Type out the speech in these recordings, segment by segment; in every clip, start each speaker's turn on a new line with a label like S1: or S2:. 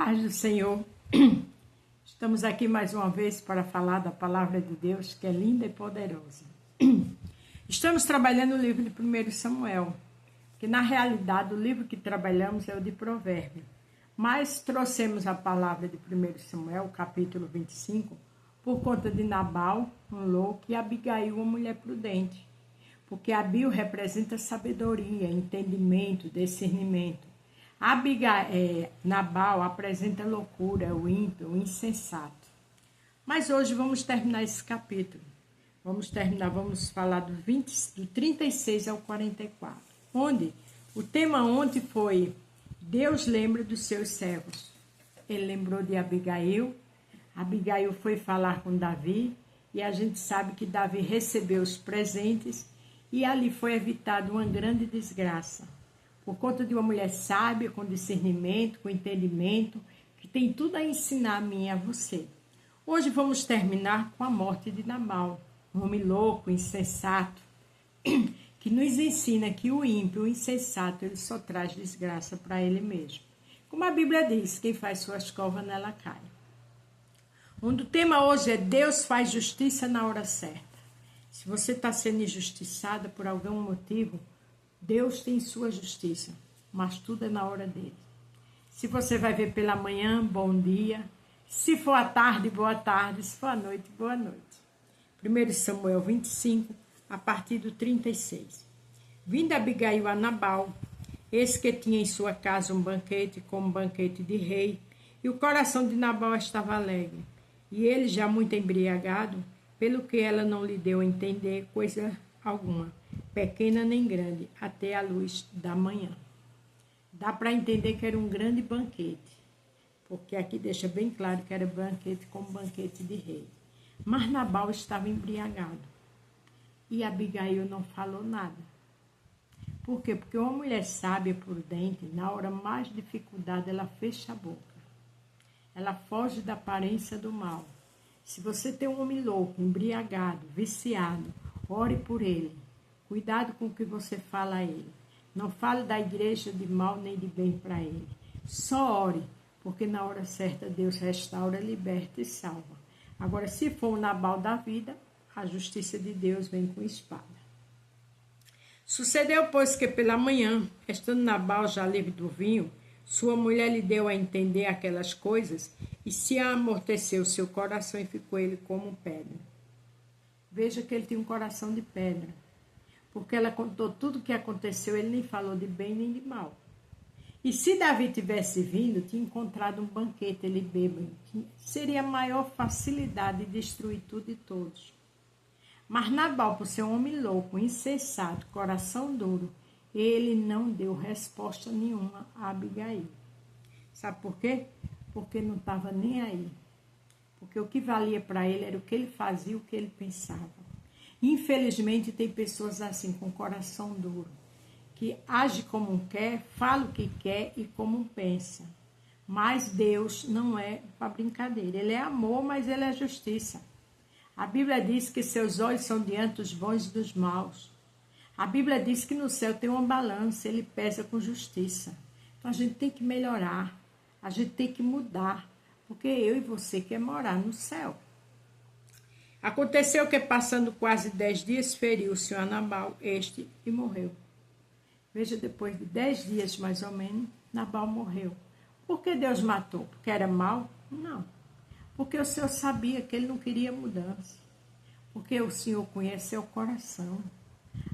S1: Paz do Senhor. Estamos aqui mais uma vez para falar da palavra de Deus, que é linda e poderosa. Estamos trabalhando o livro de 1 Samuel, que na realidade o livro que trabalhamos é o de Provérbios. Mas trouxemos a palavra de 1 Samuel, capítulo 25, por conta de Nabal, um louco, e Abigail, uma mulher prudente. Porque Abigail representa sabedoria, entendimento, discernimento. Nabal apresenta loucura, o ímpio, o insensato. Mas hoje vamos terminar esse capítulo. Vamos falar do 36 ao 44. Onde o tema ontem foi Deus lembra dos seus servos. Ele lembrou de Abigail. Abigail foi falar com Davi. E a gente sabe que Davi recebeu os presentes. E ali foi evitada uma grande desgraça. Por conta de uma mulher sábia, com discernimento, com entendimento, que tem tudo a ensinar a mim e a você. Hoje vamos terminar com a morte de Nabal, um homem louco, insensato, que nos ensina que o ímpio, o insensato, ele só traz desgraça para ele mesmo. Como a Bíblia diz, quem faz suas covas nela cai. O tema hoje é Deus faz justiça na hora certa. Se você está sendo injustiçada por algum motivo, Deus tem sua justiça, mas tudo é na hora dele. Se você vai ver pela manhã, bom dia. Se for à tarde, boa tarde. Se for à noite, boa noite. 1 Samuel 25, a partir do 36. Vindo Abigail a Nabal, eis que tinha em sua casa um banquete, como banquete de rei, e o coração de Nabal estava alegre. E ele, já muito embriagado, pelo que ela não lhe deu a entender coisa alguma, pequena nem grande, até a luz da manhã. Dá para entender que era um grande banquete, porque aqui deixa bem claro que era banquete como banquete de rei. Mas Nabal estava embriagado e Abigail não falou nada. Por quê? Porque uma mulher sábia, prudente, na hora mais de dificuldade, ela fecha a boca. Ela foge da aparência do mal. Se você tem um homem louco, embriagado, viciado, ore por ele. Cuidado com o que você fala a ele. Não fale da igreja de mal nem de bem para ele. Só ore, porque na hora certa Deus restaura, liberta e salva. Agora, se for o Nabal da vida, a justiça de Deus vem com espada. Sucedeu, pois, que pela manhã, estando Nabal já livre do vinho, sua mulher lhe deu a entender aquelas coisas, e se amorteceu seu coração e ficou ele como pedra. Veja que ele tinha um coração de pedra, porque ela contou tudo o que aconteceu, ele nem falou de bem nem de mal. E se Davi tivesse vindo, tinha encontrado um banquete, ele bêbado, seria a maior facilidade de destruir tudo e todos. Mas Nabal, por ser um homem louco, insensato, coração duro, ele não deu resposta nenhuma a Abigail. Sabe por quê? Porque não estava nem aí. Porque o que valia para ele era o que ele fazia e o que ele pensava. Infelizmente, tem pessoas assim, com coração duro, que age como quer, fala o que quer e como pensa. Mas Deus não é para brincadeira. Ele é amor, mas ele é justiça. A Bíblia diz que seus olhos são diante dos bons e dos maus. A Bíblia diz que no céu tem uma balança, ele pesa com justiça. Então a gente tem que melhorar, a gente tem que mudar, porque eu e você quer morar no céu. Aconteceu que, passando quase 10 dias, feriu-se a Nabal e morreu. Veja, depois de 10 dias, mais ou menos, Nabal morreu. Por que Deus matou? Porque era mau? Não. Porque o Senhor sabia que ele não queria mudança. Porque o Senhor conhece o coração.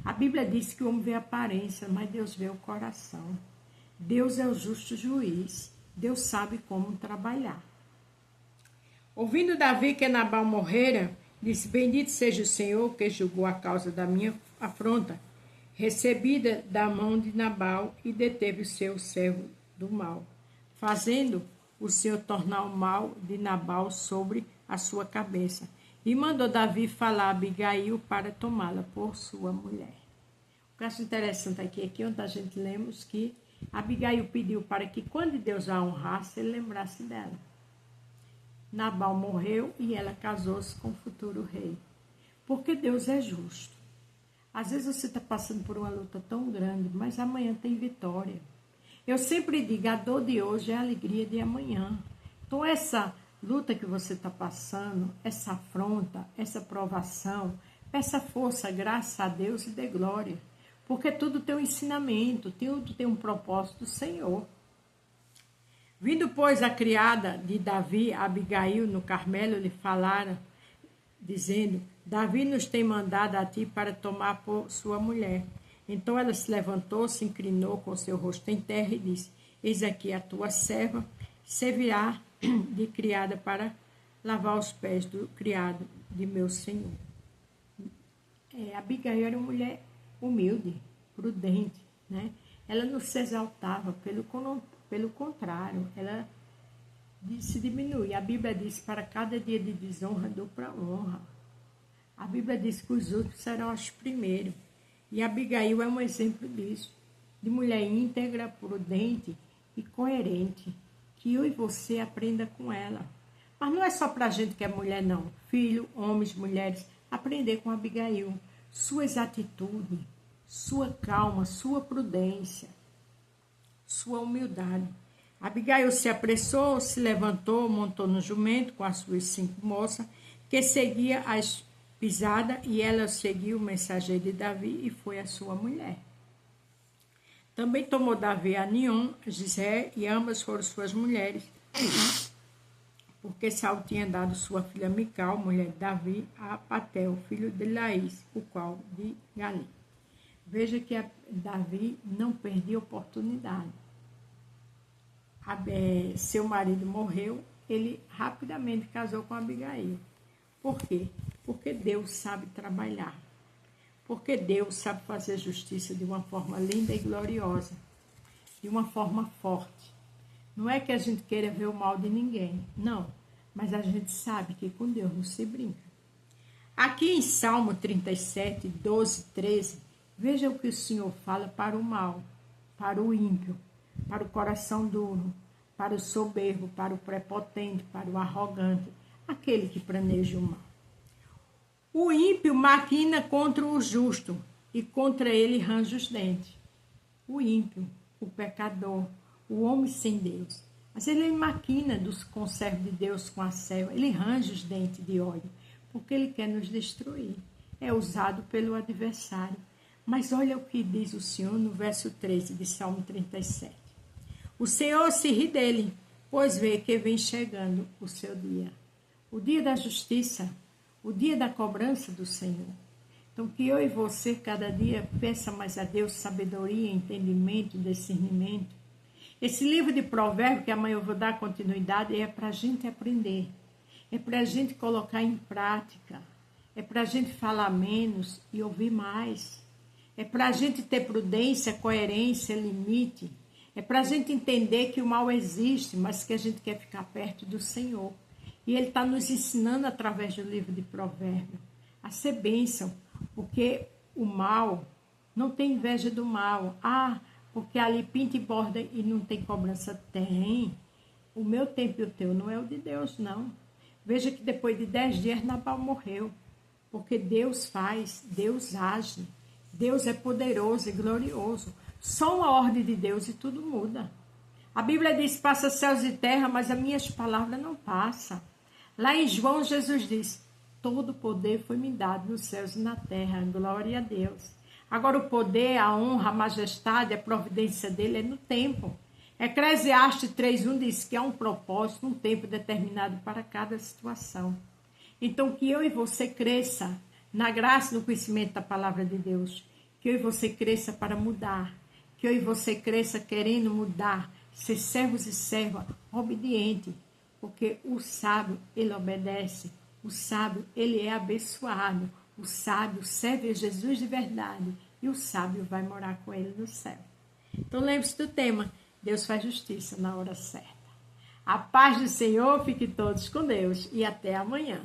S1: A Bíblia diz que o homem vê a aparência, mas Deus vê o coração. Deus é o justo juiz. Deus sabe como trabalhar. Ouvindo Davi que Nabal morrera, disse: Bendito seja o Senhor que julgou a causa da minha afronta, recebida da mão de Nabal, e deteve o seu servo do mal, fazendo o Senhor tornar o mal de Nabal sobre a sua cabeça. E mandou Davi falar a Abigail para tomá-la por sua mulher. O que eu acho interessante aqui onde a gente lemos que Abigail pediu para que, quando Deus a honrasse, ele lembrasse dela. Nabal morreu e ela casou-se com o futuro rei. Porque Deus é justo. Às vezes você está passando por uma luta tão grande, mas amanhã tem vitória. Eu sempre digo, a dor de hoje é a alegria de amanhã. Então, essa luta que você está passando, essa afronta, essa provação, peça força, graças a Deus e dê glória. Porque tudo tem um ensinamento, tudo tem um propósito do Senhor. Vindo, pois, a criada de Davi, Abigail, no Carmelo, lhe falaram, dizendo, Davi nos tem mandado a ti para tomar por sua mulher. Então ela se levantou, se inclinou com seu rosto em terra e disse, eis aqui a tua serva, servirá de criada para lavar os pés do criado de meu senhor. Abigail era uma mulher humilde, prudente, né? Ela não se exaltava, pelo contrário, ela se diminui. A Bíblia diz, para cada dia de desonra, dou para honra. A Bíblia diz que os outros serão os primeiros. E Abigail é um exemplo disso, de mulher íntegra, prudente e coerente, que eu e você aprenda com ela. Mas não é só para a gente que é mulher, não. Filho, homens, mulheres, aprender com Abigail. Suas atitudes, sua calma, sua prudência, sua humildade. Abigail se apressou, se levantou, montou no jumento com as suas 5 moças, que seguia as pisadas, e ela seguiu o mensageiro de Davi e foi a sua mulher. Também tomou Davi a Niom, Gisé, e ambas foram suas mulheres, porque Saul tinha dado sua filha Mical, mulher de Davi, a Patel, filho de Laís, o qual de Gali. Veja que Davi não perdia oportunidade. Seu marido morreu, ele rapidamente casou com Abigail. Por quê? Porque Deus sabe trabalhar. Porque Deus sabe fazer justiça de uma forma linda e gloriosa. De uma forma forte. Não é que a gente queira ver o mal de ninguém. Não. Mas a gente sabe que com Deus não se brinca. Aqui em Salmo 37, 12, 13, veja o que o Senhor fala para o mal, para o ímpio, para o coração duro, para o soberbo, para o prepotente, para o arrogante, aquele que planeja o mal. O ímpio maquina contra o justo e contra ele range os dentes. O ímpio, o pecador, o homem sem Deus. Mas ele maquina dos conservos de Deus com a serva, ele range os dentes de ódio, porque ele quer nos destruir. É usado pelo adversário. Mas olha o que diz o Senhor no verso 13 de Salmo 37. O Senhor se ri dele, pois vê que vem chegando o seu dia. O dia da justiça, o dia da cobrança do Senhor. Então, que eu e você, cada dia, peça mais a Deus sabedoria, entendimento, discernimento. Esse livro de provérbios, que amanhã eu vou dar continuidade, é para a gente aprender. É para a gente colocar em prática. É para a gente falar menos e ouvir mais. É para a gente ter prudência, coerência, limite. É para a gente entender que o mal existe, mas que a gente quer ficar perto do Senhor. E Ele está nos ensinando através do livro de provérbios a ser bênção, porque o mal não tem inveja do mal. Porque ali pinta e borda e não tem cobrança. Tem. O meu tempo e o teu não é o de Deus, não. Veja que depois de 10 dias Nabal morreu, porque Deus faz, Deus age, Deus é poderoso e glorioso. Só uma ordem de Deus e tudo muda. A Bíblia diz, passa céus e terra, mas as minhas palavras não passam. Lá em João, Jesus diz, todo poder foi me dado nos céus e na terra, glória a Deus. Agora o poder, a honra, a majestade, a providência dele é no tempo. Eclesiastes 3:1 diz que há um propósito, um tempo determinado para cada situação. Então que eu e você cresça na graça e no conhecimento da palavra de Deus. Que eu e você cresça para mudar. Que eu e você cresça querendo mudar, ser servos e servas obedientes. Porque o sábio, ele obedece. O sábio, ele é abençoado. O sábio serve a Jesus de verdade. E o sábio vai morar com ele no céu. Então lembre-se do tema. Deus faz justiça na hora certa. A paz do Senhor, fique todos com Deus. E até amanhã.